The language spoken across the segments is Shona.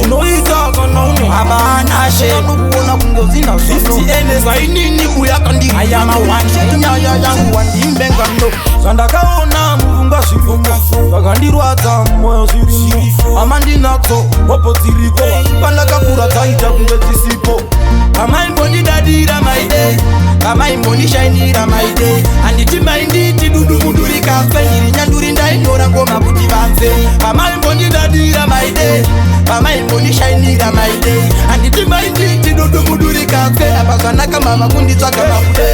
unoita kana uno abana she kuona kungozina 50 ene zainini kuyakandi ayama wanje nyaya yangu wandimbengando zandakaona muvunga zvifungo vakandirwadza moyo zvirimo amandinatso hopo dziriko pandakakura dzaita kunge dzisipo amaimbondidadira maide amaimbondishainira maide handiti mainditi dudumudurika ndiri nyanduri ndainora ngoma kuti vanze amaimbondidadira maide amaimbondishainira maide handiti mainditi dudumudurika apa zvanaka mava kunditsvaga makude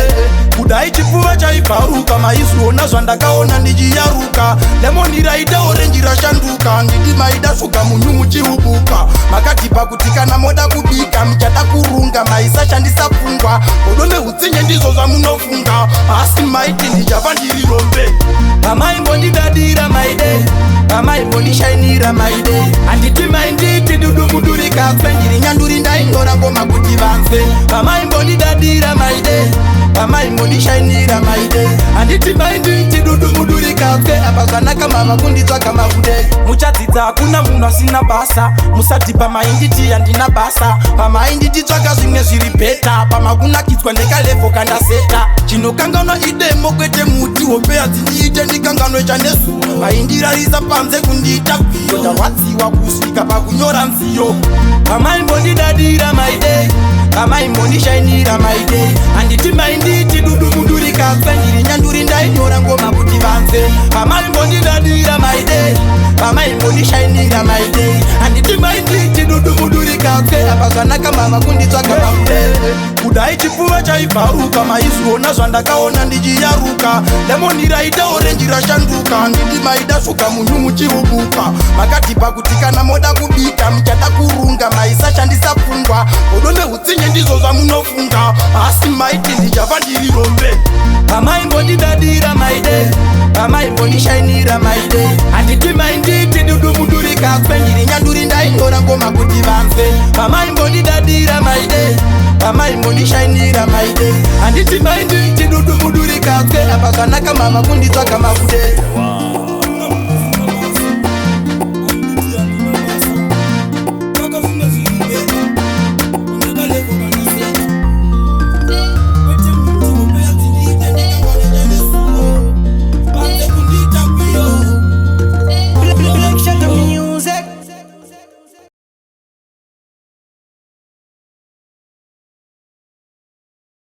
kudai chipfuva chaibvaruka maizviona zvandakaona ndichiyaruka lemoni raita orenji rashanduka nditi maida svuga munyu muchiubuka makatipa kuti kana moda kubika muchada kurunga maisashandisa pfungwa godo neutsinye ndizvo zvamunofunga asi maiti ndichava ndiri rombe amaimbondidadira maide amaimbondishainira maide handiti mainditi dudumudurika ndiri nyanduri ndainora ngoma kuti vanze amaimbondidadira maide amaimbondishainira maide handiti mainditi dudumudurika apa zvanaka mava kunditsvaga makude muchadzidza hakuna munhu asina basa musadhipa mainditi handina basa pamainditi tsvaga zvimwe zviri bheta pamakunakidzwa ndekalevo kandaseta chinokanganwa idemo kwete muti hope hadzindiite ndikanganwe chanezuva vaindirarisa panze kundiita kwiyo ndarwadziwa kusvika pakunyora nziyo amaimbondidadira maide amaimbondishainira maide handiti mainditi dudumudurika ndiri nyanduri ndainyora ngoma kuti vanze amaimbondidadira maide amaimbondishainira maide handiti mainditi dudumudurika apa zvanaka mava kunditsvaga makude kudai chipfuva chaibvaruka maizviona zvandakaona ndichiyaruka lemoni raita orenji rashanduka nditi maida svuga munyu muchiubuka makatipa kuti kana moda kubika muchada kurunga maisashandisa pfungwa godo neutsinye ndizvo zvamunofunga asi maiti ndichava ndiri rombe amaimbondidadira maide amaimbondishainira maide handiti mainditi dudumudurika ndiri nyanduri ndainora ngoma kuti vanze amaimbondidadira maide amaimbondishainira maide handiti mainditi dudumudurika apa zvanaka mava kunditsvaga makude